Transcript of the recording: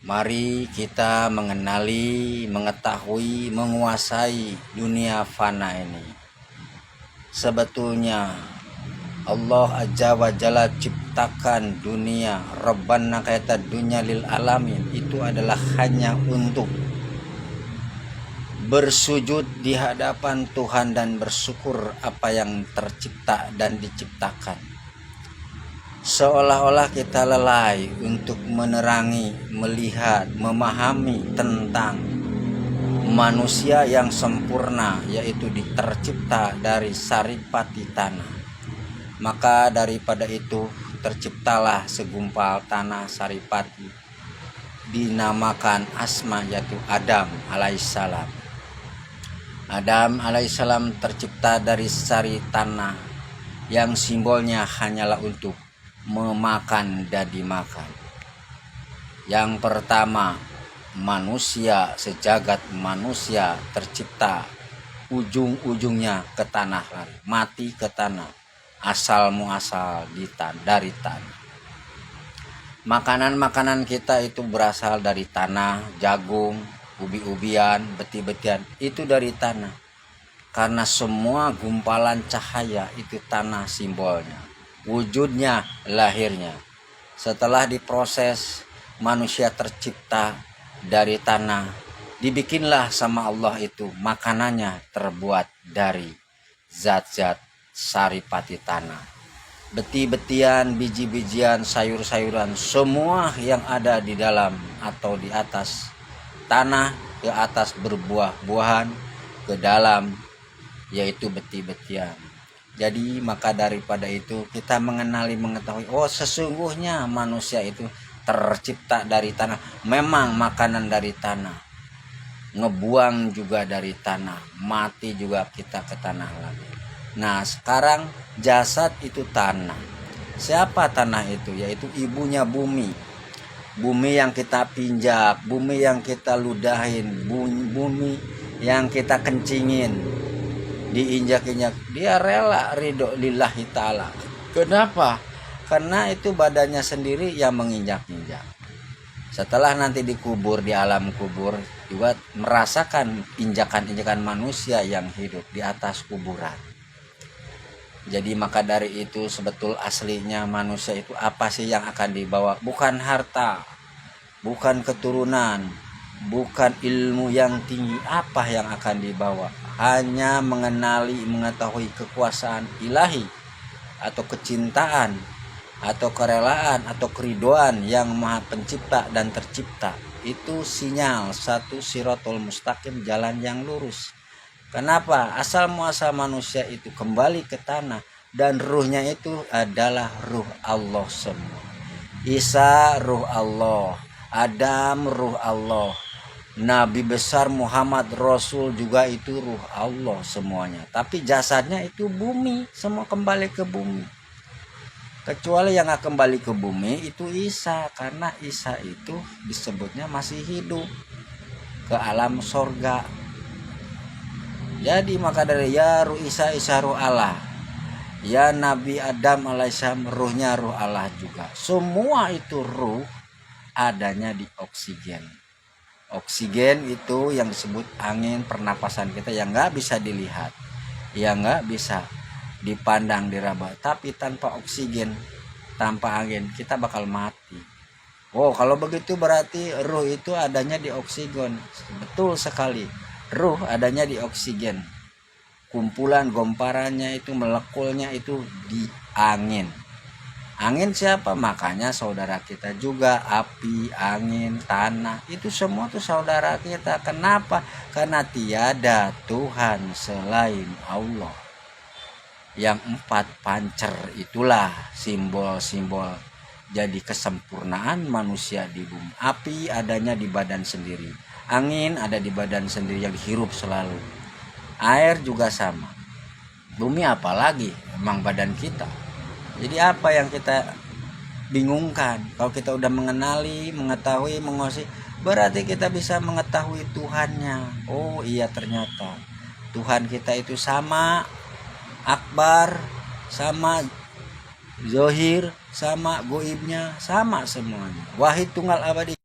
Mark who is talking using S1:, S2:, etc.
S1: Mari kita mengenali, mengetahui, menguasai dunia fana ini. Sebetulnya Allah Azza wa Jalla ciptakan dunia, Rabbana kata dunia lil alamin, itu adalah hanya untuk bersujud di hadapan Tuhan dan bersyukur apa yang tercipta dan diciptakan. Seolah-olah kita lalai untuk menerangi, melihat, memahami tentang manusia yang sempurna, yaitu tercipta dari saripati tanah. Maka daripada itu terciptalah segumpal tanah saripati, dinamakan asma, yaitu Adam alaihissalam. Adam alaihissalam tercipta dari sari tanah yang simbolnya hanyalah untuk memakan dan dimakan. Yang pertama, manusia, sejagat manusia tercipta ujung-ujungnya ke tanah, mati ke tanah, asal muasal dari tanah. Makanan-makanan kita itu berasal dari tanah, jagung, ubi-ubian, beti-betian, itu dari tanah. Karena semua gumpalan cahaya itu tanah simbolnya, wujudnya, lahirnya. Setelah diproses, manusia tercipta dari tanah, dibikinlah sama Allah itu makanannya terbuat dari zat-zat saripati tanah. Beti-betian, biji-bijian, sayur-sayuran, semua yang ada di dalam atau di atas tanah, ke atas berbuah-buahan, ke dalam yaitu beti-betian. Jadi maka daripada itu kita mengetahui, oh sesungguhnya manusia itu tercipta dari tanah. Memang makanan dari tanah, ngebuang juga dari tanah, mati juga kita ke tanah lagi. Nah sekarang jasad itu tanah. Siapa tanah itu? Yaitu ibunya bumi. Bumi yang kita pinjak, bumi yang kita ludahin, bumi yang kita kencingin, diinjak-injak, dia rela ridho lillahi ta'ala. Kenapa? Karena itu badannya sendiri yang menginjak-injak. Setelah nanti dikubur di alam kubur juga merasakan injakan-injakan manusia yang hidup di atas kuburan. Jadi maka dari itu sebetul aslinya manusia itu apa sih yang akan dibawa? Bukan harta, bukan keturunan, bukan ilmu yang tinggi. Apa yang akan dibawa? Hanya mengenali, mengetahui kekuasaan ilahi, atau kecintaan, atau kerelaan, atau keridoan yang maha pencipta dan tercipta. Itu sinyal satu siratul mustaqim, jalan yang lurus. Kenapa? Asal muasal manusia itu kembali ke tanah, dan ruhnya itu adalah ruh Allah semua. Isa ruh Allah, Adam ruh Allah, Nabi besar Muhammad Rasul juga itu ruh Allah semuanya. Tapi jasadnya itu bumi, semua kembali ke bumi. Kecuali yang akan kembali ke bumi itu Isa, karena Isa itu disebutnya masih hidup ke alam sorga. Jadi maka dari ya ruh Isa, Isa ruh Allah, ya Nabi Adam alaihissalam ruhnya ruh Allah juga. Semua itu ruh adanya di oksigen. Oksigen itu yang disebut angin pernapasan kita yang nggak bisa dilihat, yang nggak bisa dipandang, diraba. Tapi tanpa oksigen, tanpa angin, kita bakal mati. Oh kalau begitu berarti ruh itu adanya di oksigen. Betul sekali. Ruh adanya di oksigen. Kumpulan gomparannya itu, molekulnya itu di angin. Angin siapa? Makanya saudara kita juga, api, angin, tanah, itu semua tuh saudara kita. Kenapa? Karena tiada Tuhan selain Allah. Yang empat pancer itulah simbol-simbol jadi kesempurnaan manusia di bumi. Api adanya di badan sendiri, angin ada di badan sendiri yang dihirup selalu, air juga sama, bumi apalagi emang badan kita. Jadi apa yang kita bingungkan? Kalau kita udah mengenali, mengetahui, menguasai, berarti kita bisa mengetahui Tuhannya. Oh iya, ternyata Tuhan kita itu sama akbar, sama zohir, sama goibnya, sama semuanya. Wahid tunggal abadi.